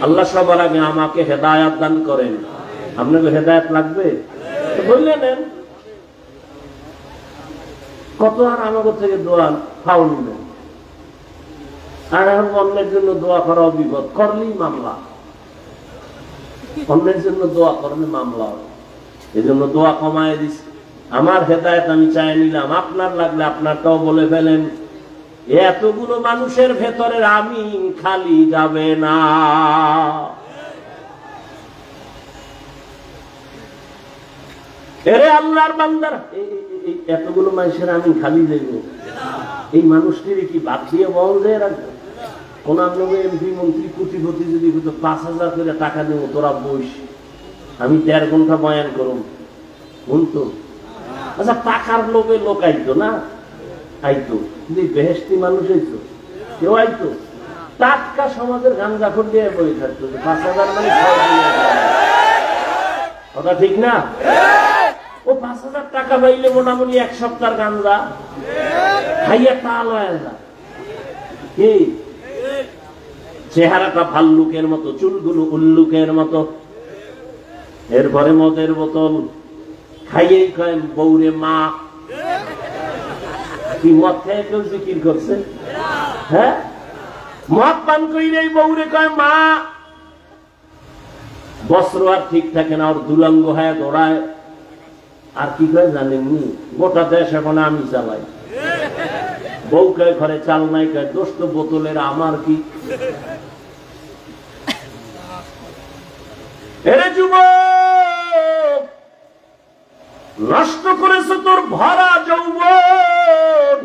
আল্লাহ সবার আগে আমাকে হেদায়েত দান করেন। আপনাকে হেদায়েত লাগবে বললে নেন, কত আর আমাদের থেকে দোয়া ফাউল নেন। আর এখন অন্যের জন্য দোয়া করা বিপদ, করলেই মামলা, অন্যের জন্য দোয়া করলে মামলা। এই জন্য দোয়া কমায় দিছি। আমার হেদায়েত আমি চাই নিলাম, আপনার লাগলে আপনারটাও বলে ফেলেন। এতগুলো মানুষের ভেতরে আমি খালি যাবে না। এরে আল্লাহর বান্দার, এতগুলো মানুষের আমি খালি যাইব, এই মানুষটির কি বাঁচিয়ে বল দিয়ে রাখবো? কোন এমপি মন্ত্রী কোটিপতি যদি 5,000 করে টাকা দেবো, তোরা বইস, আমি 1.5 ঘন্টা বয়ান করুন, শুনতো? আচ্ছা, টাকার লোভে লোক আইতো না, আইতো, কিন্তু বেহেশতি মানুষ আইতো, কেউ আইতো? টাটকা সমাজের গাঞ্জাখোর দিয়ে বই থাকতো, 5,000 মানে কথা ঠিক না? ও 5,000 টাকা পাইলে মোটামুটি 1 সপ্তাহ গাঞ্জা খাইয়া টাল হয়ে যায়। কি চেহারাটা ভাল্লুকের মতো, চুলগুলো উল্লুকের মতো। এরপরে মদের বোতল খাইয়েই কয় বৌরে মা। কি মদ খেয়ে কেউ জিকির করছে? হ্যাঁ, মদ পান কইরেই বৌরে কয় মা। বস্ত্র আর ঠিক থাকে না, ওর দুলঙ্গ হয়ে দৌড়ায়। আর কি কয় জানেননি? গোটা দেশ এখন আমি চালাই। বউ কয় ঘরে চাল নাই, কয় দোষ তো বোতলের, আমার কি? এরে যুবক, নষ্ট করেছে তোর ভরা যৌবন।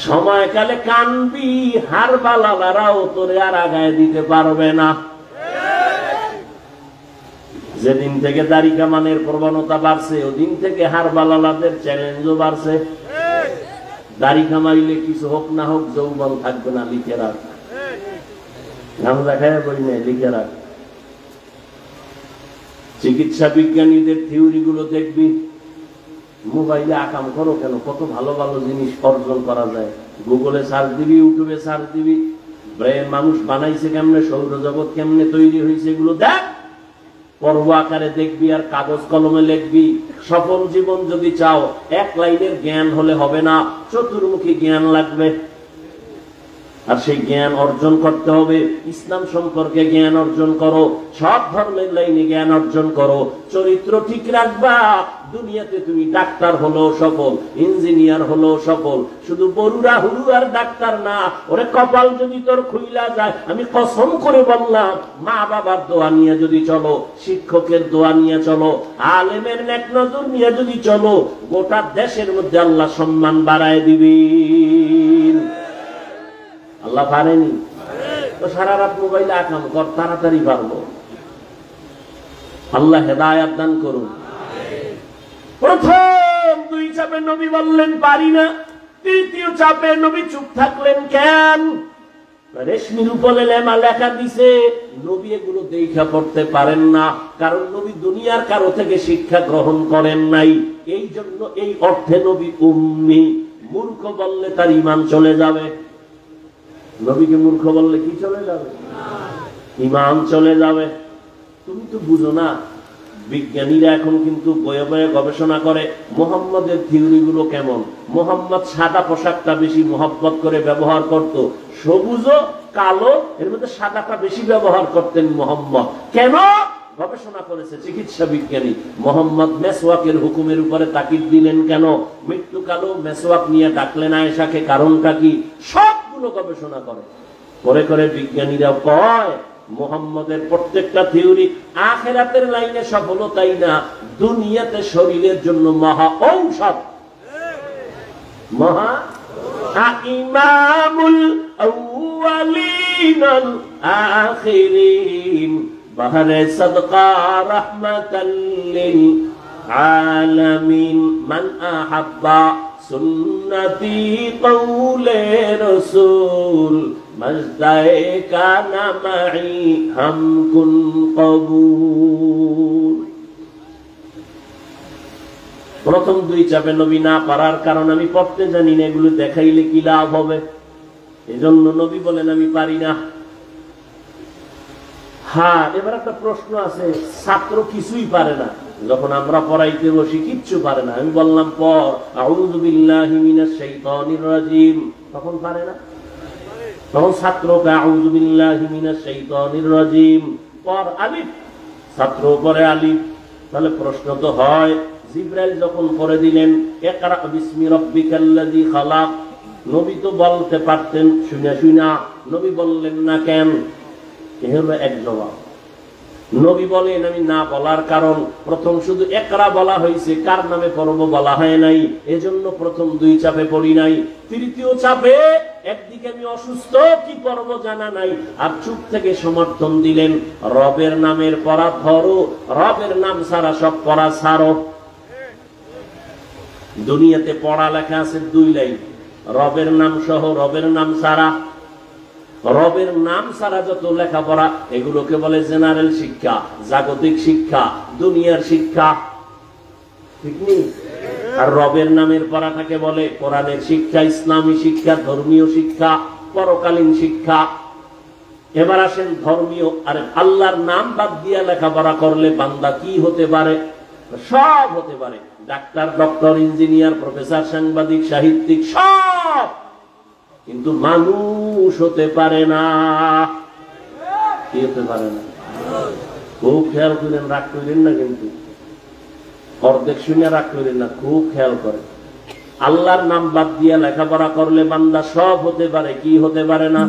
সময়কালে কানবি, হার বালালারাও তোরে আর আগায় দিতে পারবে না। যেদিন থেকে দাড়ি কামানের প্রবণতা বাড়ছে, ওদিন থেকে হার বালালাদের চ্যালেঞ্জও বাড়ছে। দাড়ি কামাইলে কিছু হোক না হোক যৌবন থাকবে না, লিখে রাখ। নাম দেখায় বই নেই, লিখে রাখ। চিকিৎসা বিজ্ঞানীদের থিওরি গুলো দেখবি, মোবাইলে আকাম করো কেন, কত ভালো ভালো জিনিস অর্জন করা যায়। গুগলে সার্চ দিবি, ইউটিউবে সার্চ দিবি, ব্রেন মানুষ বানাইছে কেমনে, সৌরজগৎ কেমনে তৈরি হয়েছে, এগুলো দেখ। পর্ব আকারে দেখবি আর কাগজ কলমে লিখবি। সফল জীবন যদি চাও, 1 লাইনের জ্ঞান হলে হবে না, চতুর্মুখী জ্ঞান লাগবে। আর সেই জ্ঞান অর্জন করতে হবে। ইসলাম সম্পর্কে জ্ঞান অর্জন করো, সব ধর্মের লাইনে জ্ঞান অর্জন করো, চরিত্র ঠিক রাখবা। দুনিয়াতে তুমি ডাক্তার হলো সফল, ইঞ্জিনিয়ার হলো সফল, শুধু বরুরা হুরু আর ডাক্তার না। ওরে কপাল যদি তোর খুইলা যায়, আমি কসম করে বললাম, মা বাবার দোয়া নিয়ে যদি চলো, শিক্ষকের দোয়া নিয়ে চলো, আলেমের নেক নজর নিয়ে যদি চলো, গোটা দেশের মধ্যে আল্লাহ সম্মান বাড়ায় দিবেন। আল্লাহ পারেনি তো সারা রাত মোবাইলে আকাম কর, তাড়াতাড়ি পারবো। আল্লাহ হেদায়েত দান করুন। প্রথম 2 চাপে নবী বললেন পারি না, 3য় চাপে নবী চুপ থাকলেন কেন? রেশমির উপরে লেমা লেখা দিছে, নবী এগুলো দেখা পড়তে পারেন না, কারণ নবী দুনিয়ার কারো থেকে শিক্ষা গ্রহণ করেন নাই। এই জন্য এই অর্থে নবী উম্মি। মূর্খ বললে তার ঈমান চলে যাবে। নবীকে মূর্খ বললে কি চলে যাবে? ঈমান চলে যাবে। তুমি তো বুঝো না, বিজ্ঞানীরা এখন কিন্তু বয়ে বয়ে গবেষণা করে মুহাম্মদের থিওরি গুলো কেমন। মুহাম্মদ সাদা পোশাকটা বেশি মহব্বত করে ব্যবহার করত, সবুজ কালো এর মধ্যে সাদাটা বেশি ব্যবহার করতেন মুহাম্মদ। কেন? গবেষণা করেছে চিকিৎসা বিজ্ঞানী। মুহাম্মদ মেসওয়াকের হুকুমের উপরে তাকিদ দিলেন কেন? মৃত্যুকালেও মেসওয়াক নিয়ে ডাকলেন আয়েশাকে, কারণটা কি? সবগুলো গবেষণা করে করে বিজ্ঞানীরা কয় মুহাম্মদের প্রত্যেকটা থিওরি আখিরাতের লাইনে সফলতাই না, দুনিয়াতে শরীরের জন্য মহা ঔষধ। মহা ইমামুল আউয়ালিন আল আখিরিন বাহরে সাদকা রাহমাতাল লিল আলামিন মান আহাব্বা সুন্নতি কওলে রাসূল মজদায়ে কানা মাই হামকুন কবুল। প্রথম 2 চাপে নবী না পারার কারণ আমি পড়তে জানি না, এগুলো দেখাইলে কি লাভ হবে, এজন্য নবী বলেন আমি পারি না। হ্যাঁ, এবার একটা প্রশ্ন আছে, ছাত্র কিছুই পারে না, যখন আমরা পড়াইতে বসি কিচ্ছু পারে না, আমি বললাম পড় আউযু বিল্লাহি মিনাশ শাইতানির রাজিম, তখন পারে না, তখন ছাত্রকে আউযু বিল্লাহি মিনাশ শাইতানির রাজিম পড়, আলিফ, ছাত্র পড়ে আলিফ। তাহলে প্রশ্ন তো হয়, জিবরাইল যখন পড়ে দিলেন ইকরা বিসমি রাব্বিকাল্লাযী খালাক, নবী তো বলতে পারতেন, শুনে শুনা নবী বললেন না কেন? এ হলো এক জবাব। নবী বলেন আমি না বলার কারণ, প্রথম শুধু ইকরা বলা হয়েছে, কার নামে পড়ব বলা হয় নাই, এজন্য প্রথম দুই চাপে পড়ি নাই। তৃতীয় চাপে একদিকে আমি অসুস্থ, কি পড়ব জানা নাই, আর চুপ থেকে সমর্থন দিলেন রবের নামের পড়া ধরো, রবের নাম ছাড়া সব পড়া ছাড়ো। দুনিয়াতে পড়ালেখা আছে দুই লাইন, রবের নাম সহ, রবের নাম ছাড়া। রবের নাম ছাড়া যত লেখাপড়া, এগুলোকে বলে জেনারেল শিক্ষা, জাগতিক শিক্ষা, দুনিয়ার শিক্ষা, ঠিক নেই? আর রবের নামের পড়াটাকে বলে কোরআনের শিক্ষা, ইসলামী শিক্ষা, ধর্মীয় শিক্ষা, পরকালীন শিক্ষা। এবার আসেন ধর্মীয়। আর আল্লাহর নাম বাদ দিয়ে লেখাপড়া করলে বান্দা কি হতে পারে? সব হতে পারে, ডাক্তার, ডক্টর, ইঞ্জিনিয়ার, প্রফেসর, সাংবাদিক, সাহিত্যিক, সব, কিন্তু মানুষ হতে পারে না। কি হতে পারে না? খুব খেয়াল করেন, রাগ করেন না, কিন্তু অর্ধেক শুনে রাগ করেন না, খুব খেয়াল করেন। আল্লাহর নাম বাদ দিয়ে লেখাপড়া করলে বান্দা সব হতে পারে, কি হতে পারে না?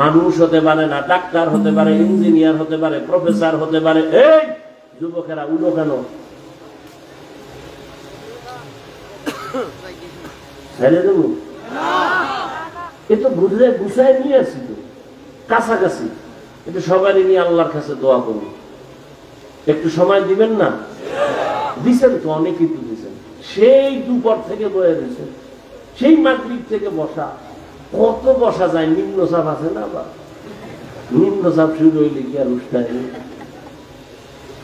মানুষ হতে পারে না, ডাক্তার হতে পারে, ইঞ্জিনিয়ার হতে পারে, প্রফেসর হতে পারে। এই যুবকেরা উঠো কেন? ছেড়ে দেবো? এ তো বুঝলে গুছায় নিয়ে আসি, তো কাছাকাছি, একটু সবাই নিয়ে আল্লাহর কাছে দোয়া করুন। একটু সময় দিবেন না? দিছেন তো, অনেকেই তো দিছেন, সেই দুপুর থেকে বয়ে দিয়েছেন, সেই মাগরিব থেকে বসা, কত বসা যায়, নিম্নচাপ আছে না, বা নিম্নচাপ শুরু হইলে কি আর উষ্ঠায়,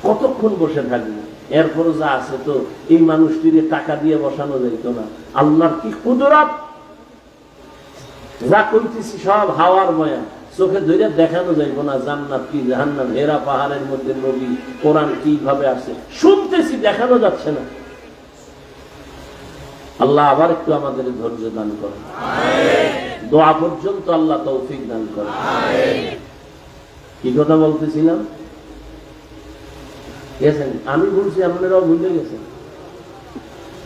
কতক্ষণ বসে থাকবে? এরপর যা আছে তো এই মানুষটিকে টাকা দিয়ে বসানো যাইতো না। আল্লাহর কি কুদরত! যা কইতেছি সব হাওয়ার ময়া, চোখে ধরে দেখানো যাইব না জান্নাত কি জাহান্নাম, হেরা পাহাড়ের মধ্যে নবী, কোরআন কিভাবে আসে শুনতেছি, দেখানো যাচ্ছে না। আল্লাহ আবার একটু আমাদের ধৈর্য দান করেন, দোয়া পর্যন্ত আল্লাহ তৌফিক দান করেন। কি কথা বলতেছিলাম? আমি বলছি, আপনারাও ভুলে গেছেন।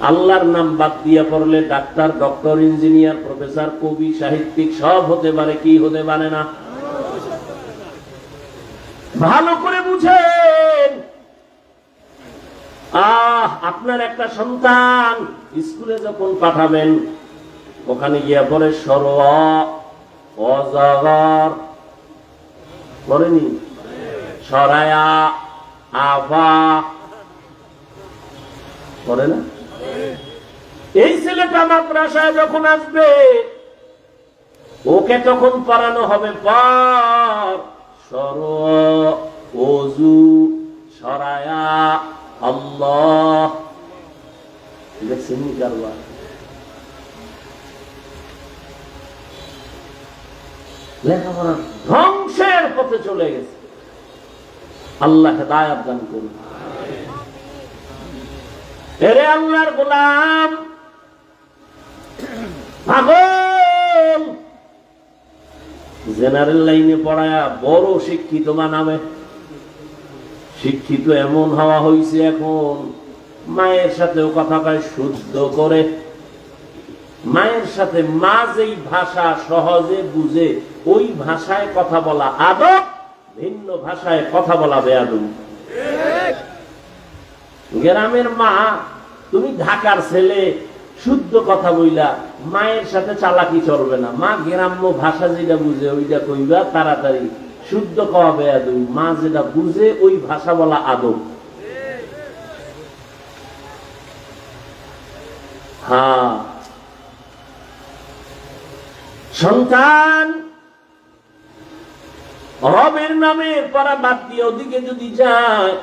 আল্লাহর নাম বাদ দিয়ে পড়লে ডাক্তার, ডক্টর, ইঞ্জিনিয়ার, প্রফেসর, কবি, সাহিত্যিক সব হতে পারে, কি হতে পারে না? ভালো করে বুঝেন। আপনার একটা সন্তান স্কুলে যখন পাঠাবেন, ওখানে গিয়া পড়ে সর, অজগর পড়েনি, সরায়া, আফা পড়ে না? এই ছেলেটা মাদ্রাসায় যখন আসবে, ওকে তখন পড়ানো হবে পর, সর, ওযু, সরায়া, আল্লাহ। দেখছেন কারবার? লেখাপড়া ধ্বংসের পথে চলে গেছে। আল্লাহ হেদায়েত দান করুন। এরে আল্লাহর গোলাম, পাগল, জেনারেল লাইনে পড়ায়া বড় শিক্ষিত বানাবে। শিক্ষিত এমন হওয়া হয়েছে এখন, মায়ের সাথেও কথা কয় শুদ্ধ করে। মায়ের সাথে মা যেই ভাষা সহজে বুঝে, ওই ভাষায় কথা বলা আদব, ভিন্ন ভাষায় কথা বলা বেয়াদব। গ্রামের মা, তুমি ঢাকার ছেলে, শুদ্ধ কথা বইলা, মায়ের সাথে চালাকি চলবে না। মা গ্রাম্য ভাষা যেটা বুঝে ওইটা কইবা তাড়াতাড়ি, শুদ্ধ কওয়া বেয়াদব। মা যেটা বুঝে ওই ভাষা বলা আদব। হ্যাঁ, সন্তান রবের নামে পড়া বাদ দিয়ে ওদিকে যদি যায়,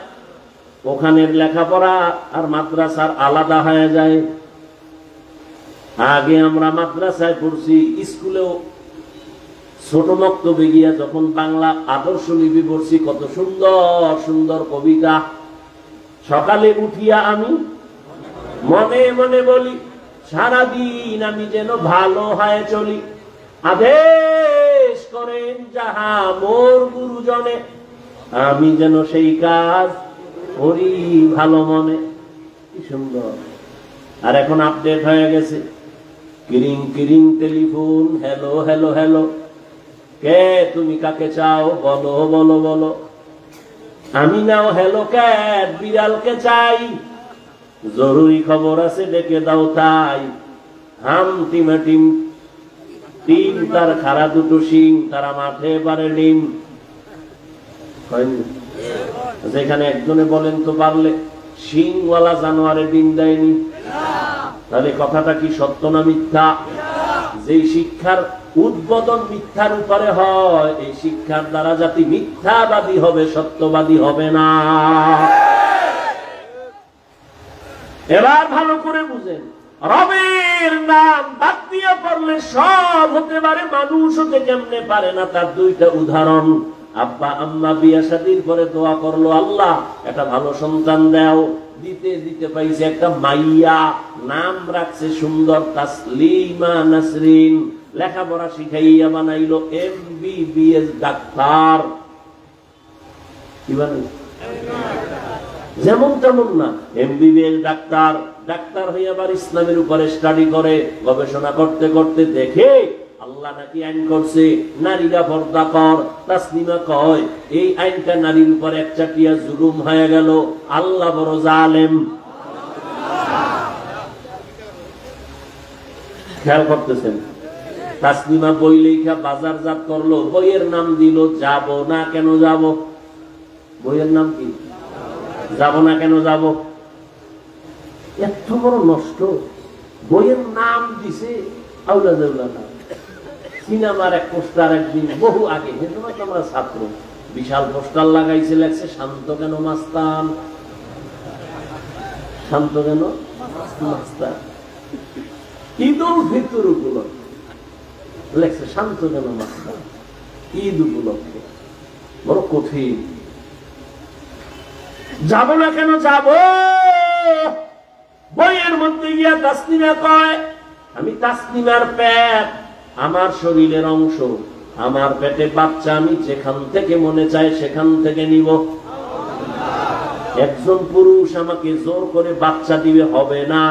ওখানের লেখাপড়া আর মাদ্রাসার আলাদা হয়ে যায়। আগে আমরা মাদ্রাসায় পড়ছি, স্কুলেও ছোট মক্তবে গিয়া যখন বাংলা আদর্শ লিপি পড়ছি, কত সুন্দর সুন্দর কবিতা। সকালে উঠিয়া আমি মনে মনে বলি, সারাদিন আমি যেন ভালো হয় চলি, আদেশ করেন যাহা মোর গুরুজনে, আমি যেন সেই কাজ করি ভালো মনে। কি সুন্দর। আর এখন আপডেট হয়ে গেছে, কিরিং কিরিং টেলিফোন, হ্যালো হ্যালো হ্যালো, কে তুমি কাকে চাও বলো বলো বলো, আমি নাও হ্যালো ক্যাট বিড়ালকে চাই, জরুরি খবর আছে ডেকে দাও তাই, হাম টিমাটিম টিম তার খাড়া দুটো শিং, তারা মাঠে পারে ডিম। যেখানে একজনে বলেন তো পারলে, শিংওয়ালা জানোয়ারে ডিম দেয়নি, তাহলে কথাটা কি সত্য না মিথ্যা? যে শিক্ষার উদ্বোধন মিথ্যার উপরে হয়, এই শিক্ষার দ্বারা জাতি মিথ্যাবাদী হবে, সত্যবাদী হবে না। এবার ভালো করে বুঝেন, রবের নাম বাদ দিয়ে পড়লে সব হতে পারে, মানুষ হতে কেমনে পারে না তার দুইটা উদাহরণ। আব্বা আম্মা বিয়া শাদীর পরে দোয়া করলো, আল্লাহ একটা ভালো সন্তান দাও, দিতে দিতে পাইছে একটা মাইয়া, নাম রাখছে সুন্দর তাসলিমা নাসরিন, লেখাপড়া শিখাইয়া বানাইলো MBBS ডাক্তার। কি বানাই? যেমন তেমন না, MBBS ডাক্তার। ডাক্তার হয়ে আবার ইসলামের উপরে স্টাডি করে, গবেষণা করতে করতে দেখে আল্লাহ নাকি আইন করছে নারীরা পর্দা কর। তাসলিমা কয় এই আইনটা নারীর উপর একচাটিয়া জুলুম হয়ে গেল, আল্লাহ বড় জালেম। খেয়াল করতেছেন? তাসলিমা বই লেখা বাজারজাত করলো, বইয়ের নাম দিল যাব না কেন যাব। বইয়ের নাম কি? যাব না কেন যাব। এত বড় নষ্ট, বইয়ের নাম দিছে আউলা দেউলা নাম। সিনেমার এক পোস্টার একদিন বহু আগে, আমরা ছাত্র, বিশাল পোস্টার লাগাইছে, লেখছে শান্ত কেন মাস্তান, শান্ত কেন মাস্তান। ঈদুল ফিতর উপলক্ষে লেখছে শান্ত কেন মাস্তান, ঈদ উপলক্ষে। বড় কঠিন। যাব না কেন যাব। বইয়ের মধ্যে গিয়া তাসলিমা কয়, আমি তাসলিমার পেট আমার শরীরের অংশ, আমার পেটে বাচ্চা, আমি যেখান থেকে মনে চায় সেখান থেকে নিব। একজন পুরুষ আমাকে জোর করে বাচ্চা দিবে হবে না।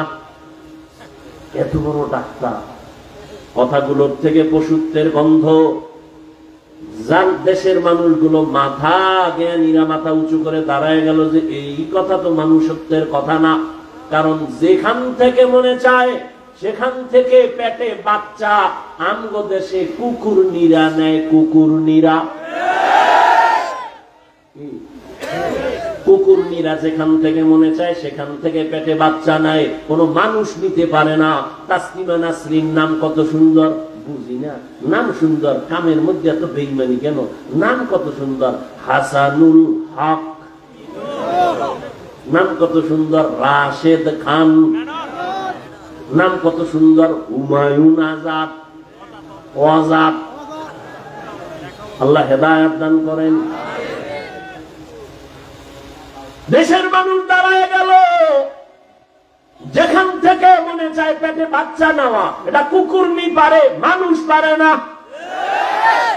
এত বড় ডাক্তার, কথাগুলোর থেকে পশুত্বের গন্ধ। যার দেশের মানুষগুলো মাথা জ্ঞানীরা মাথা উঁচু করে দাঁড়ায় গেল যে এই কথা তো মানুষত্বের কথা না। কারণ যেখান থেকে মনে চায় সেখান থেকে পেটে বাচ্চা। আমগো দেশে কুকুর নিরা নেয়, কুকুর নিরা। কুকুর নিরা যেখান থেকে মনে চায় সেখান থেকে পেটে বাচ্চা নেয়, কোনো মানুষ নিতে পারে না। তাসলিমা নাসরিন নাম কত সুন্দর, বুঝি না নাম সুন্দর, কামের মধ্যে এত বেইমানি কেন? নাম কত সুন্দর, হাসানুল হক নাম কত সুন্দর, রাশেদ খান নাম কত সুন্দর, হুমায়ুন আজাদ, আজাদ। আল্লাহ হেদায়েত দান করেন। দেশের মানুষ দাঁড়ায় গেল, যেখান থেকে মনে চায় পেটে বাচ্চা নেওয়া, এটা কুকুর নি পারে, মানুষ পারে না।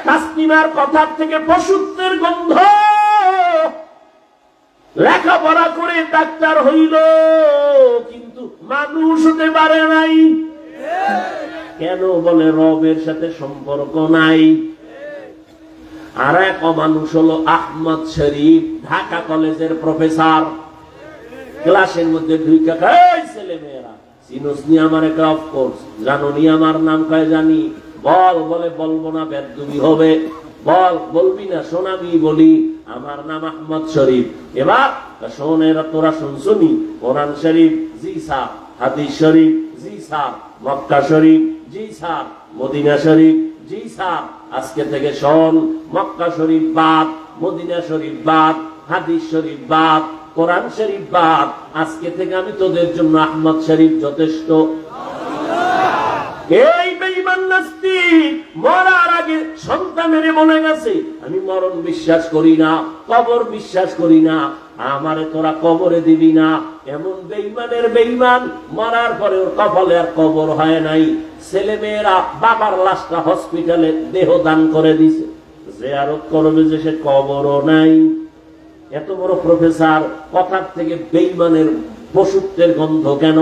তাসলিমার কথার থেকে পশুত্বের গন্ধ। লেখাপড়া করে ডাক্তার হইল, কিন্তু মানুষ হতে পারে নাই। কেন? বলে রবের সাথে সম্পর্ক নাই। আর এক অমানুষ হলো আহমদ শরীফ, ঢাকা কলেজের প্রফেসর। ক্লাসের মধ্যে ঢুইকা কয়, ছেলে মেয়েরা চিনোস নি আমার? অফকোর্স জানো নি আমার নাম? কয় জানি। বল। বলে বলবো না, বেদবি হবে। বল। বলবি না? শোনাবি। বলি আমার নাম আহমদ শরীফ। এবার শোন, এরা তোরা শুনছনি কোরআন শরীফ? জি স্যার। হাদিস শরীফ? জি স্যার। মক্কা শরীফ? জি স্যার। মদিনা শরীফ? জি স্যার। আজকে থেকে শোন, মক্কা শরীফ বাদ, মদিনা শরীফ বাদ, হাদিস শরীফ বাদ, কোরআন শরীফ বাদ। আজকে থেকে আমি তোদের জন্য আহমদ শরীফ যথেষ্ট। এই বেঈমান নাস্তিক মরার আগে সন্তানের মনে গেছে আমি মরণ বিশ্বাস করি না, কবর বিশ্বাস করি না, আমারে তোরা কবরে দিবি না। এমন বেঈমানের বেঈমান মরার পরে ওর কপালে আর কবর হয় নাই। ছেলে মেয়েরা বাবার লাশটা হসপিটালে দেহ দান করে দিছে, জিয়ারত করবে যে সে কবরও নাই। এত বড় প্রফেসর, কথার থেকে বেঈমানের পশুত্বের গন্ধ কেন?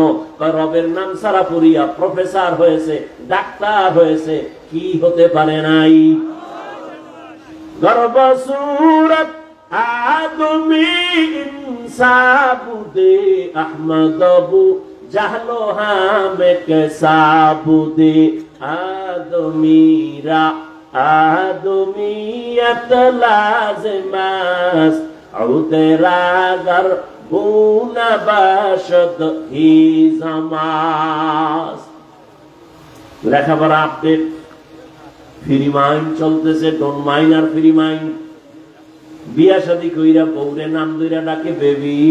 রবের নাম সারা পড়িয়া প্রফেসর হয়েছে, ডাক্তার হয়েছে, কি হতে পারে নাই? গর্বসূরত আদমি ইনসাবুদে আহমদবু জাহলো হামে কেসাবুদে আদমিরা আদমিয়ত লাজমাস আউতেরাগর গুনা বাশদ হি জামাস। লেখাপড়া আপডেট, ফ্রি মাইন্ড চলতেছে, ডোন্ট মাইন্ড আর ফ্রি মাইন্ড। বিয়া শাদী কইরা বউরে নাম ধরে ডাকে বেবি,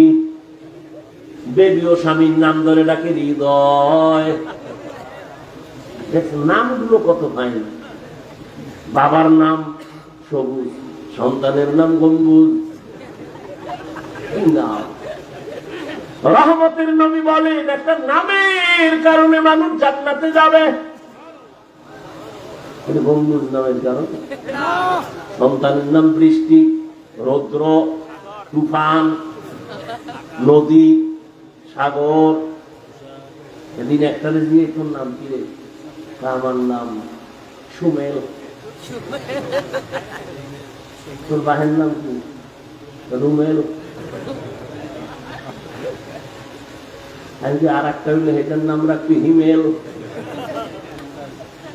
বেবিও স্বামীর নাম ধরে ডাকে হৃদয়। নামগুলো কত ফাইন। বাবার নাম সবুজ, সন্তানের নাম গম্বুজ। রহমতের নবী বলেন একটা নামের কারণে মানুষ জান্নাতে যাবে। গম্বুজ নামের কারণ? সন্তানের নাম বৃষ্টি, রৌদ্র, তুফান, নদী, সাগর। এদিন একটা দিয়ে তোর নাম কি রে? আমার নাম সুমেল। তোর বাহের নাম কি? রুমেল। আর একটা হইলে সেটার নাম রাখবি হিমেল,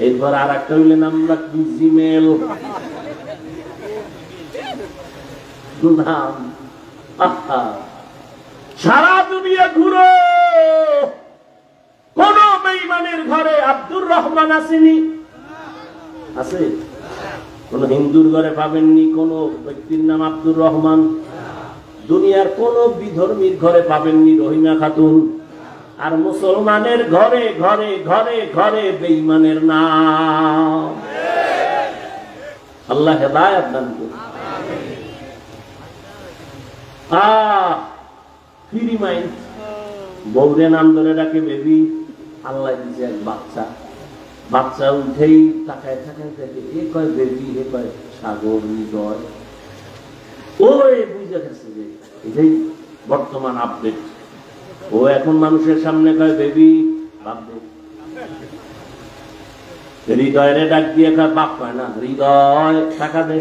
এরপর আর একটা হইলে নাম রাখবি জিমেল। নাম সারা দুনিয়া ঘুরো, কোন বেঈমানের ঘরে আব্দুর রহমান আসেনি? আছে? কোন হিন্দুর ঘরে পাবেননি কোন ব্যক্তির নাম আব্দুর রহমান। দুনিয়ার কোন বিধর্মীর ঘরে পাবেননি রহিমা খাতুন। আর মুসলমানের ঘরে ঘরে ঘরে ঘরে বেঈমানের নাম। আল্লাহ হেদায়েত দান করুন। ফ্রি মাইন্ড, বউরে নাম ধরে ডাকে বেবি। আল্লাহ দিয়েছে এক বাচ্চা, বাচ্চা উঠেই তাকায় তাকায় থাকে, এ কয় বেবি, এ কয় সাগর, হৃদয়। ওই বুঝে গেছে যে এটাই বর্তমান আপডেট। ও এখন মানুষের সামনে কয় বেবি, ভাববে হৃদয়ের ডাক দিয়ে কয় বাপ, কয় না হৃদয়, টাকা দে।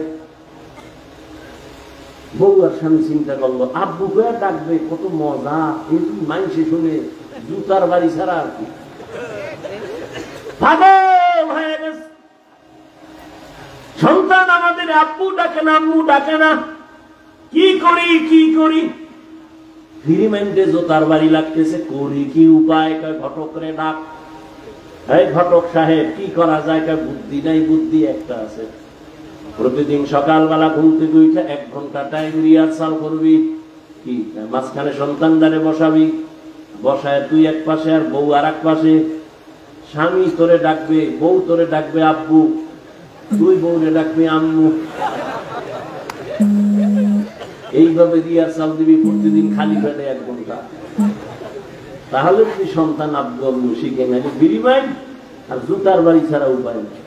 বউ আর স্বামী চিন্তা করলো আব্বু কয়ে ডাকবে, কত মজা। এই মানুষে শুনে জুতার বাড়ি ছাড়া আর কি। পাগল হয়ে গেছে। সন্তান আমাদের আব্বু ডাকে না, আম্মু ডাকে না, কি করি কি করি? ফিরিমেন্টে জোতার বাড়ি লাগতেছে, করি কি উপায়? ঘটক রে ডাক। এই ঘটক সাহেব কি করা যায়? বুদ্ধি নাই, বুদ্ধি একটা আছে। প্রতিদিন সকালবেলা ঘুম থেকে উঠে 1 ঘন্টা টাইম রিহার্সাল করবি। কি মাঝখানে সন্তান দ্বারে বসাবি, বসায় তুই এক পাশে আর বউ আর এক পাশে। স্বামী তোরে ডাকবে, বউ তোরে ডাকবে আব্বু, তুই বউরে ডাকবি আম্মু। এইভাবে রিহার্সাল দিবি প্রতিদিন খালি পেটে 1 ঘন্টা। তাহলে তুই সন্তান আব্বু আব্বু শিখে নেবে। বিরিমাইন আর জুতার বাড়ি ছাড়া উপায় নেই।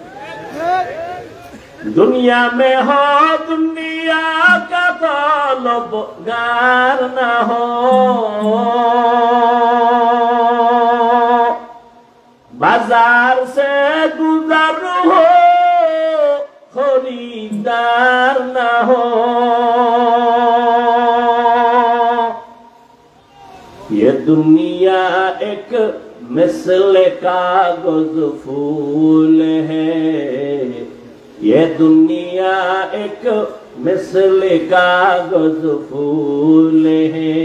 दुनिया में हो दुनिया का तलबगार न हो, बाजार से गुजर हो खरीदार न हो। ये दुनिया एक मिसल कागज फूल है, ये दुनिया एक मिसल कागज फूल है।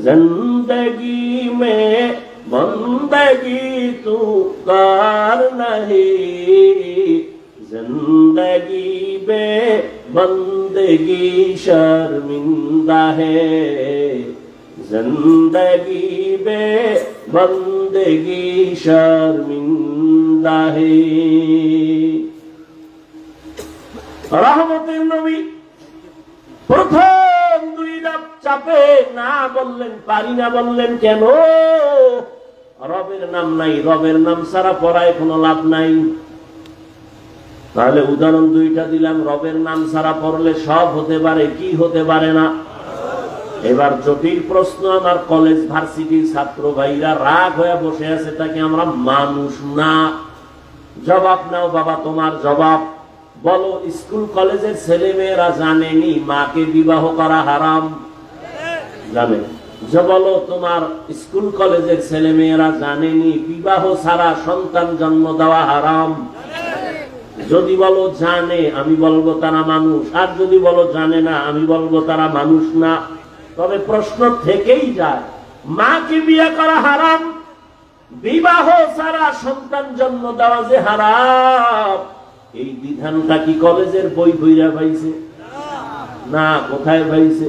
जिंदगी में बंदगी तू कार नहीं, जिंदगी में बंदगी शर्मिंदा है, जिंदगी में बंदगी शर्मिंदा বান্দা হে। রহমতের নবী প্রথম 2 ধাপ চাপে না বললেন, পারি না বললেন কেন? রবের নাম নাই, রবের নাম ছাড়া পড়ায় কোনো লাভ নাই। তাহলে উদাহরণ 2টা দিলাম, রবের নাম ছাড়া পড়লে সব হতে পারে, কি হতে পারে না? এবার জটিল প্রশ্ন, আমার কলেজ ভার্সিটির ছাত্র ভাইরা রাগ হয়ে বসে আছে, তাকে আমরা মানুষ না। জবাব নাও বাবা, তোমার জবাব বলো। স্কুল কলেজের ছেলে মেয়েরা জানেনি মাকে বিবাহ করা হারাম? জানে। যে বলো তোমার স্কুল কলেজের ছেলে মেয়েরা জানেনি বিবাহ ছাড়া সন্তান জন্ম দেওয়া হারাম? যদি বলো জানে, আমি বলবো তারা মানুষ। আর যদি বলো জানে না, আমি বলবো তারা মানুষ না। তবে প্রশ্ন থেকেই যায়, মাকে বিয়ে করা হারাম, বিবাহ ছাড়া সন্তান জন্ম দেওয়া যে হারাম, এই বিধানটা কি কলেজের বই বইরা পাইছে? না। কোথায় পাইছে?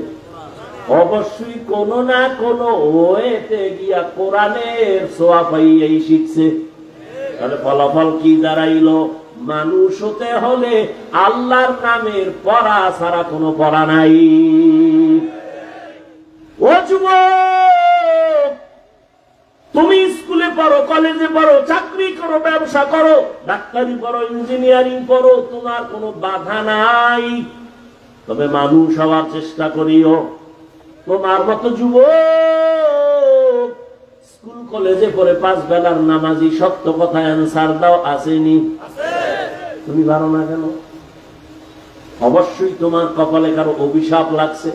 অবশ্যই কোন না কোন ওয়েতে গিয়া কোরআনের ছোঁয়া পাইয়াই শিখছে। তাহলে ফলাফল কি দাঁড়াইলো? মানুষ হতে হলে আল্লাহর নামের পড়া ছাড়া কোনো পড়া নাই। ও যুবক, তুমি স্কুলে পড়ো, কলেজে পড়ো, চাকরি করো, ব্যবসা করো, ডাক্তারি পড়ো, ইঞ্জিনিয়ারিং পড়ো, তোমার কোনো বাধা নাই। তবে মানুষ হওয়ার চেষ্টা করিও। তোমার মতো যুবক স্কুল কলেজে পড়ে 5 বেলার নামাজি, সত্য কথা অ্যান্সার দাও, আসেনি? তুমি পারো না কেন? অবশ্যই তোমার কপালে কারো অভিশাপ লাগছে।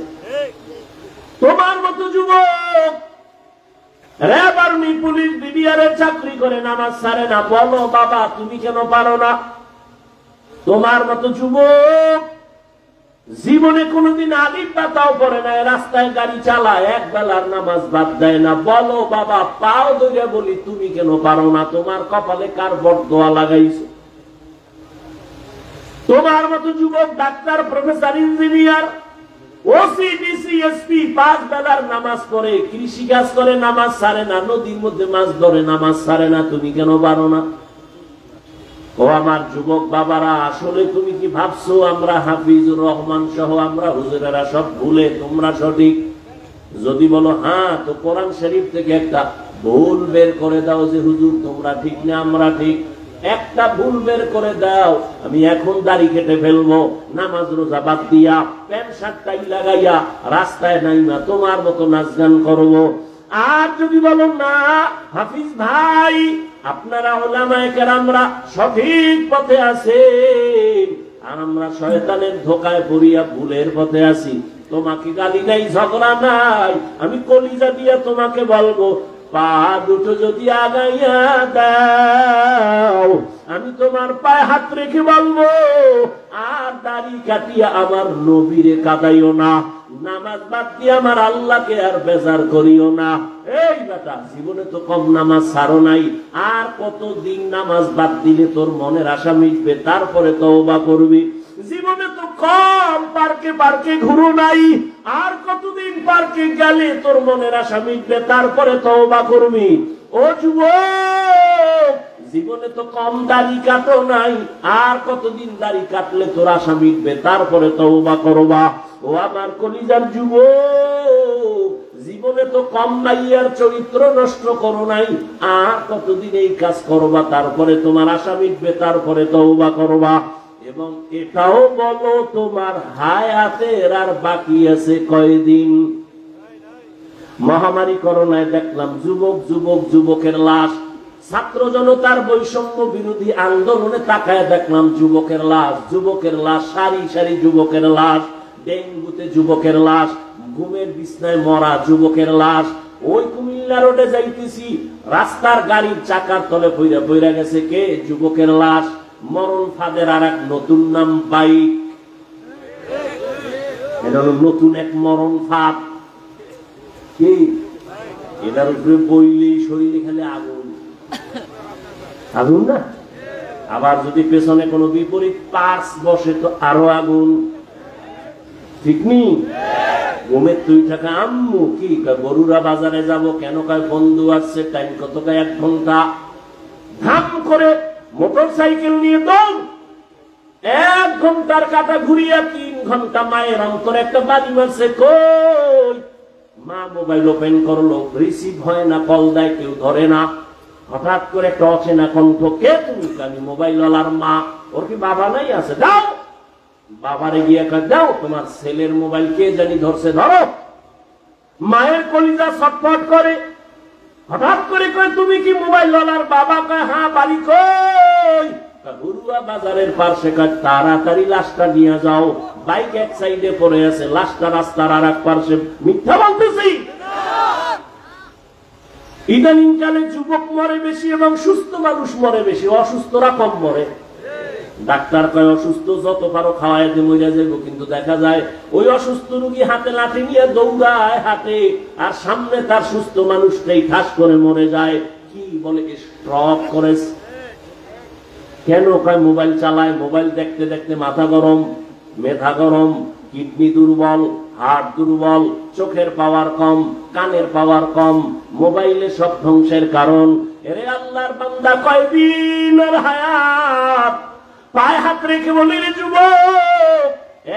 তোমার মতো যুবক র‍্যাব, আর্মি, পুলিশ, বিডিআর এর চাকরি করে নামাজ ছাড়ে না, বলো বাবা তুমি কেন পারো না? তোমার মতো যুবক জীবনে কোনোদিন আলিফ বা তাও পড়ে না, রাস্তায় গাড়ি চালায়, 1 বেলার নামাজ বাদ দেয় না, বলো বাবা পাও ধরে বলি তুমি কেন পারো না? তোমার কপালে কার বরদোয়া লাগাইছে? তোমার মতো যুবক doctor, professor, engineer, OC, DC, SP 5 বেলার নামাজ পড়ে, কৃষি কাজ করে, নামাজ ছাড়ে না, নদীর মধ্যে মাছ ধরে, নামাজ ছাড়ে না, তুমি কেন পারো না? ও আমার যুবক বাবারা, আসলে তুমি কি ভাবছো আমরা হাফিজুর রহমান সহ আমরা হুজুরেরা সব ভুলে, তোমরা সঠিক? যদি বলো হ্যাঁ, তো কোরআন শরীফ থেকে একটা ভুল বের করে দাও যে হুজুর তোমরা ঠিক না আমরা ঠিক। একটা ভুল বের করে দাও, আমি এখন দাড়ি কেটে ফেলবো, নামাজ রোজা বাদ দিয়া, প্যান্ট শার্ট টাই লাগাইয়া রাস্তায় নাইমা তোমার মতো নাচ গান করবো। আর যদি বলো না হাফিজ ভাই আপনারা উলামায়ে কেরামরা সঠিক পথে আছেন আর আমরা শয়তানের ধোকায় পড়িয়া ভুলের পথে আছি, তোমাকে গালি নাই, ঝগড়া নাই, আমি কলিজা দিয়া তোমাকে বলবো পা দুটো যদি আগাইয়া দাও, আমি তোমার পায়ে হাত রেখে বলবো আর দাড়ি কাটিয়া আমার নবীরে কাঁদাইও না, নামাজ বাদ দিয়ে আমার আল্লাহকে আর বেজার করিও না। এই বেটা, জীবনে তো কম নামাজ ছাড়ো নাই, আর কতদিন নামাজ বাদ দিলে তোর মনের আশা মিটবে, তারপরে তওবা করবি? জীবনে তো কম পার্কে পার্কে ঘুরো নাই, আর কতদিন পার্কে গেলে তোর মনের আশা মিটবে, তারপরে তওবা করবি? ও যুবক, জীবনে তো কম দাড়ি কাটো নাই, আর কতদিন দাড়ি কাটলে তোর আশা মিটবে, তারপরে তওবা করবা? ও আমার কলিজার যুবক, জীবনে তো কম মাইয়ার চরিত্র নষ্ট করো নাই, আর কতদিন এই কাজ করবা, তারপরে তোমার আশা মিটবে, তারপরে তওবা করবা? এবং এটাও বলো তোমার হায়াতের আর বাকি আছে কয়দিন? মহামারী করোনায় দেখলাম যুবকের লাশ, ছাত্র জনতার বৈষম্য বিরোধী আন্দোলনে তাকায় দেখলাম যুবকের লাশ, সারি সারি যুবকের লাশ, ডেঙ্গুতে যুবকের লাশ, ঘুমের বিছনায় মরা যুবকের লাশ। ওই কুমিল্লা রোডে যাইতেছি, রাস্তার গাড়ির চাকার তলে পইরা গেছে কে? যুবকের লাশ। মরণ ফাঁদের আর এক নতুন নাম বাইক, এটা হলো নতুন এক মরণ ফাঁদ। কি এটার উপরে বইলেই শরীরে খালি আগুন না? আবার যদি পেছনে কোনো বিপরীত পার্স বসে তো আরো আগুন, ঠিক নি? ঘুমের তুই থাকা আম্মু কি বরুরা বাজারে যাব কেন? কয় বন্ধু আসছে, টাইম কত? 1 ঘন্টা। ধাম করে মোটর সাইকেল নিয়ে দৌড়। 1 ঘন্টার কাটা ঘুরিয়া 3 ঘন্টা মায়ের অন্তর একটা বাড়ি মারছে। কই মা মোবাইল ওপেন করলো, রিসিভ হয় না, কল দেয় কেউ ধরে না। হঠাৎ করে একটা অচেনা কণ্ঠ, কে তুমি? আমি মোবাইলওয়ালার মা। ওর কি বাবা নাই? আছে। দাও। বাবারে গিয়ে দাও, তোমার ছেলের মোবাইল কে জানি ধরছে, ধরো। মায়ের কলিজা ছটফট করে। হঠাৎ করে কয়, তুমি কি মোবাইলওয়ালার বাবা? কয় হ্যাঁ। বাড়ি কই? বরুয়া বাজারের পাশে। কয় তাড়াতাড়ি লাশটা নিয়ে যাও, বাইক এক সাইডে পড়ে আছে, লাশটা রাস্তার আর এক পাশে। মিথ্যা বলতেছি? ইদানিং কালে যুবক মরে বেশি এবং সুস্থ মানুষ মরে বেশি, অসুস্থরা কম মরে। ডাক্তার কয় অসুস্থ যত পারো খাওয়ায় দিয়ে মরে যাবো, কিন্তু দেখা যায় ওই অসুস্থ রোগী হাতে লাঠি নিয়ে দৌড়ায় হাটে, আর সামনে তার সুস্থ মানুষটাই ঠাস করে মরে যায়। কি বলে? স্ট্রোক করেছে। কেন? কয় মোবাইল চালায়, মোবাইল দেখতে দেখতে মাথা গরম, মেধা গরম, কিডনি দুর্বল, হার্ট দুর্বল, চোখের পাওয়ার কম, কানের পাওয়ার কম, মোবাইলে সব ধ্বংসের কারণ। এরে আল্লাহর বান্দা, কয়দিনের হায়াত? পায়ে হাত রেখে বলি রে যুবক,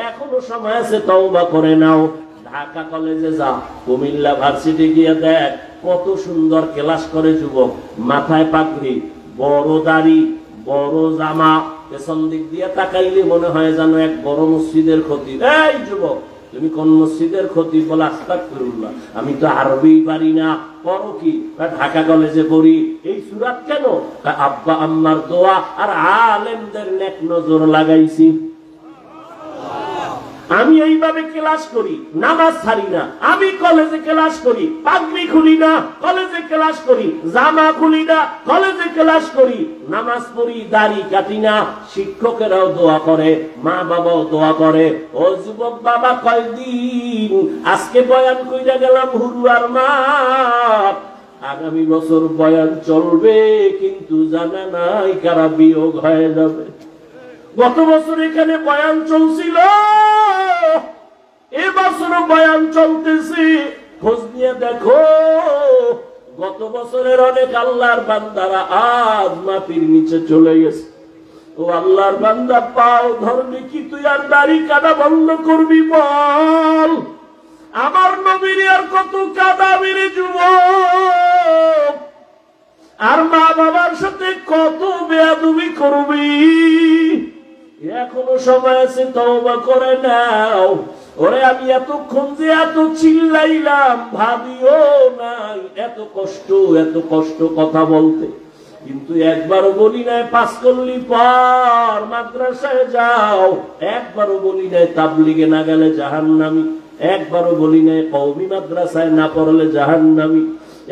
এখনো সময় আছে, তওবা করে নাও। ঢাকা কলেজে যা, কুমিল্লা ভার্সিটি গিয়ে দেখ, কত সুন্দর ক্লাস করে যুবক। মাথায় পাগড়ি, বড় দাড়ি, বড় জামা, পেছন দিক দিয়ে তাকাইলে মনে হয় যেন এক বড় মসজিদের খতিব। এই যুবক, তুমি কোন মসজিদের খতিব? বলে আস্তাগফিরুল্লাহ, আমি তো আরবি পারি না। পড়ো কি? ঢাকা কলেজে পড়ি। এই সূরা কেন? আব্বা আম্মার দোয়া আর আলেমদের নেক নজর লাগাইছি। আমি এইভাবে ক্লাস করি, নামাজ ছাড়ি না। আমি কলেজে ক্লাস করি, পাগড়ি খুলি না, কলেজে ক্লাস করি, জামা খুলি না, কলেজে ক্লাস করি, নামাজ পড়ি, দাড়ি কাটি না। শিক্ষকেরাও দোয়া করে, মা বাবাও দোয়া করে। ও যুবক বাবা, কয়দিন আজকে বয়ান কইরা গেলাম হুরুয়ার মা, আগামী বছর বয়ান চলবে, কিন্তু জানা নাই কারা বিয়োগ হয়ে যাবে। গত বছর এখানে বয়ান চলছিল, এবছরও বয়ান চলতেছে। খোঁজ নিয়ে দেখো, গত বছরের অনেক আল্লাহর বান্দারা আজ মাটির নিচে চলে গেছে। ও আল্লাহর বান্দা, পাও ধরবি কি তুই আর দাড়ি কাটা বন্ধ করবি? বল, আমার নবীর আর কত কাঁদাবি রে যুবক? আর মা বাবার সাথে কত বেয়াদবি করবি? এখনো সময় আছে, তওবা করে নাও। ওরে আমি এতক্ষণ যে এত চিল্লাইলাম, ভাবিও নাই এত কষ্ট কথা বলতে, কিন্তু একবারও বলি নাই পাস করলি পর মাদ্রাসায় যাও, একবারও বলি নাই তাবলিগে না গেলে জাহান্নামী, একবারও বলি নাই কওমি মাদ্রাসায় না পড়লে জাহান্নামী,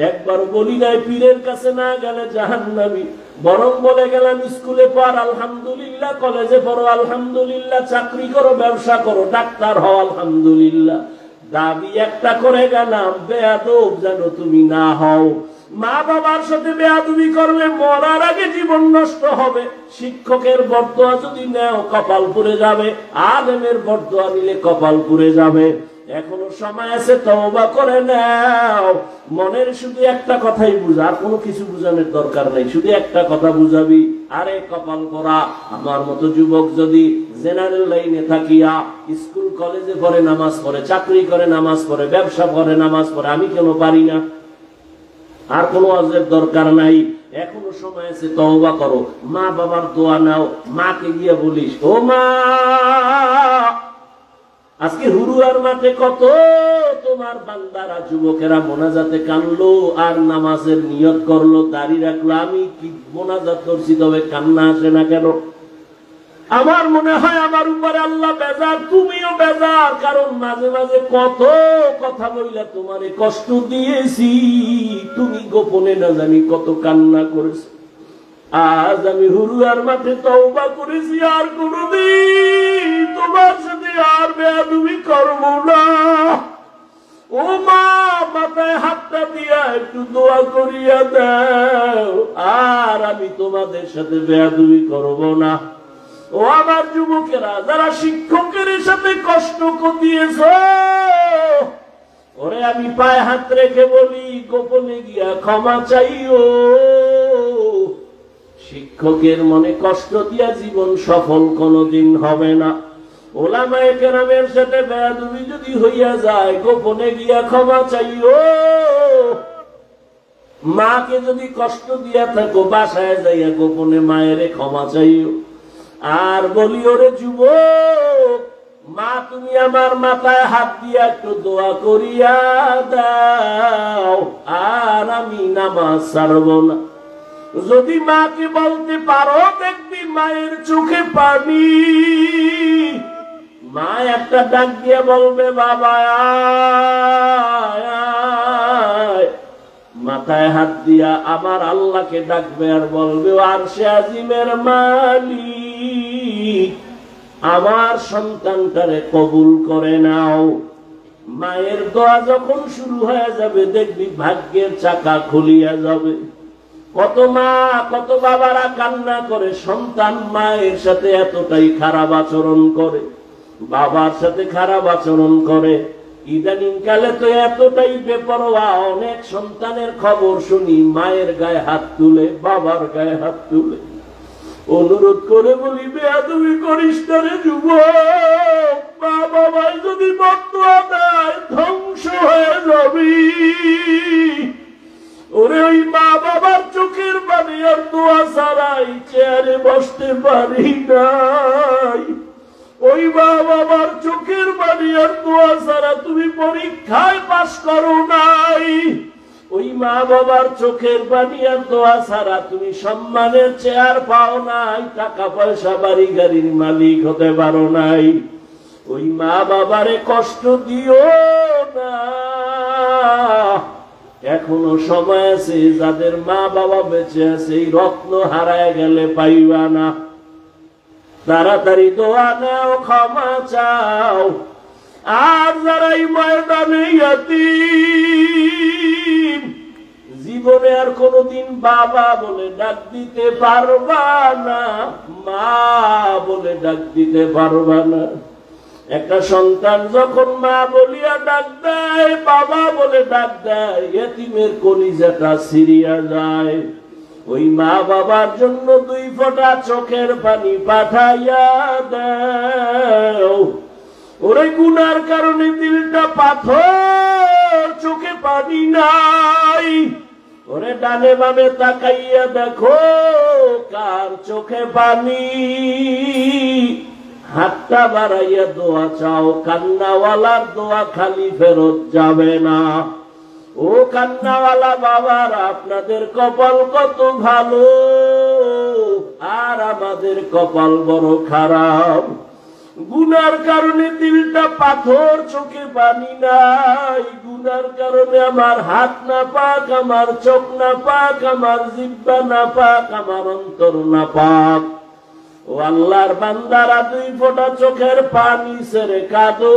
একবারও বলি নাই পীরের কাছে না গেলে জাহান্নামী। বরং বলে গেলাম স্কুলে পড় আলহামদুলিল্লাহ, কলেজে পড়ো আলহামদুলিল্লাহ, চাকরি করো, ব্যবসা করো, ডাক্তার হও আলহামদুলিল্লাহ। দাবি একটা করে গেলাম, বেয়াদব যেন তুমি না হও। মা বাবার সাথে বেয়াদবি করলে মরার আগে জীবন নষ্ট হবে। শিক্ষকের বরদোয়া যদি নেও কপাল পুড়ে যাবে, আলেমের বরদোয়া নিলে কপাল পুড়ে যাবে। এখনো সময় আছে, তওবা করে নাও। মনের শুধু একটা কথাই বুঝা, আর কোনো কিছু বুঝানোর দরকার নেই, শুধু একটা কথা বুঝাবি, আরে কপাল পরা আমার মতো যুবক যদি জেনারেল লাইনে থাকিয়া স্কুল কলেজে পড়ে নামাজ পড়ে, চাকরি করে নামাজ পড়ে, ব্যবসা করে নামাজ পড়ে, আমি কেন পারি না? আর কোনো ওয়াজের দরকার নাই। এখনো সময় আছে, তওবা করো, মা বাবার দোয়া নাও। মাকে গিয়ে বলিস, ও মা, আজকে হুরুয়ার মাঠে কত তোমার বান্দারা যুবকেরা মোনাজাতে কানলো আর নামাজের নিয়ত করলো, দাড়ি রাখলো। আমি কি মোনাজাত করছি, তবে কান্না আসে না কেন? আমার মনে হয় আমার উপরে আল্লাহ বেজার, তুমিও বেজার, কারণ মাঝে মাঝে কত কথা বইলা তোমারে কষ্ট দিয়েছি, তুমি গোপনে না জানি কত কান্না করেছি। আজ আমি হুরুয়ার মাঠে তওবা করেছি, আর কোনদিন তোমার সাথে আর বেয়াদবি করব না। ও মা, মাথায় হাতটা দিয়া একটু দোয়া করিয়া দাও, আর আমি তোমাদের সাথে বেয়াদবি করব না। ও আমার যুবকেরা, যারা শিক্ষকের সাথে কষ্ট দিয়েছ, ওরে আমি পায়ে হাত রেখে বলি, গোপনে গিয়া ক্ষমা চাইও। শিক্ষকের মনে কষ্ট দিয়া জীবন সফল কোনদিন হবে না। ওলামায়ে কেরামের সাথে বেয়াদবি যদি হইয়া যায়, গোপনে গিয়া ক্ষমা চাইও। মাকে যদি কষ্ট দিয়া থাকো, বাসায় যাইয়া গোপনে মায়েরে ক্ষমা চাইও। আর বলি, ওরে যুবক, মা তুমি আমার মাথায় হাত দিয়া একটু দোয়া করিয়া দাও, আর আমি নামাজ ছাড়ব না। যদি মাকে বলতে পারো, দেখবি মায়ের চোখে পানি। মা একটা ডাক দিয়ে বলবে, বাবা আয় আয়। মাথায় হাত দিয়া আমার আল্লাহকে ডাকবে আর বলবে, আরশে আজিমের মালিক, আমার সন্তানটারে কবুল করে নাও। মায়ের দোয়া যখন শুরু হয়ে যাবে, দেখবি ভাগ্যের চাকা খুলিয়া যাবে। কত মা কত বাবারা কান্না করে, সন্তান মায়ের সাথে এতটাই খারাপ আচরণ করে, বাবার সাথে খারাপ আচরণ করে। ইদানিং কালে তো এতটাই বেপরোয়া, অনেক সন্তানের খবর শুনি মায়ের গায়ে হাত তুলে, বাবার গায়ে হাত তুলে। অনুরোধ করে বলি, বেয়াদবি করিস না রে যুবক। মা বাবাই যদি বদুয়া দেয়, ধ্বংস হয়ে যাবি। ওরে ওই মা বাবার চোখের পানি আর দোয়া ছাড়াই চেয়ারে বসতে পারি নাই। ওই মা বাবার চোখের পানি আর দোয়া ছাড়া তুমি পরীক্ষায় পাস করো নাই। ওই মা বাবার চোখের পানি আর দোয়া ছাড়া তুমি সম্মানের চেয়ার পাও নাই, টাকা পয়সা বাড়ি গাড়ির মালিক হতে পারো নাই। ওই মা বাবারে কষ্ট দিও না। এখনো সময় আছে, যাদের মা বাবা বেঁচে আছে, এই রত্ন হারায় গেলে পাইবা না। তাড়াতাড়ি দোয়া নাও, ক্ষমা চাও। আর যারা এই ময়দানে ইয়াতীম, জীবনে আর কোনদিন বাবা বলে ডাক দিতে পারবা না, মা বলে ডাক দিতে পারবা না। একটা সন্তান যখন মা বলিয়া ডাক দেয়, বাবা বলে ডাক দেয়, এতিমের কলিজাটা ছিঁড়িয়া যায়। ওই মা বাবার জন্য 2 ফোঁটা চোখের পানি পাঠাইয়া দাও। ওরে গুনার কারণে দিলটা পাথর, চোখে পানি নাই। ওরে ডানে বামে তাকাইয়া দেখো, কার চোখে পানি। হাতটা বাড়াইয়া দোয়া চাও, কান্নাওয়ালার দোয়া খালি ফেরত যাবে না। ও কান্নাওয়ালা বাবারা, আপনাদের কপাল কত ভালো, আর আমাদের কপাল বড় খারাপ। গুনার কারণে দিলটা পাথর, চোখে পানি নাই। গুনার কারণে আমার হাত না পাক, আমার চোখ না পাক, আমার জিহ্বা না পাক, আমার অন্তর না পাক। ও আল্লাহর বান্দারা, 2 ফোঁটা চোখের পানি ছেড়ে কাঁদো।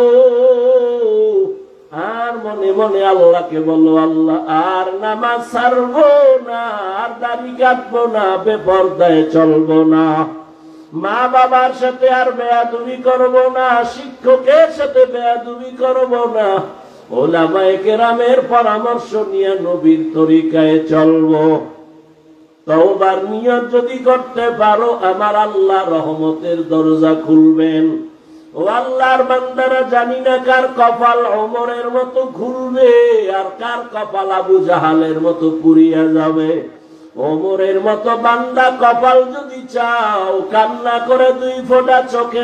আর মনে মনে আল্লাহকে বলো, আল্লাহ আর নামাজ ছাড়বো না, আর দাড়ি কাটবো না, বেপরদায় চলবো না, মা বাবার সাথে আর বেয়াদবি করবো না, শিক্ষকের সাথে বেয়াদবি করবো না, ওলামায়ে কেরামের পরামর্শ নিয়ে নবীর তরিকায় চলবো। তওবার নিয়ত যদি করতে পারো, আমার আল্লাহ রহমতের দরজা খুলবেন। ও আল্লাহর বান্দারা, জানি না কার কপাল ওমরের মতো খুলবে, আর কার কপাল আবু জাহালের মতো পুড়িয়া যাবে। ওমরের মতো বান্দা কপাল যদি চাও, কান্না করে 2 ফোঁটা চোখে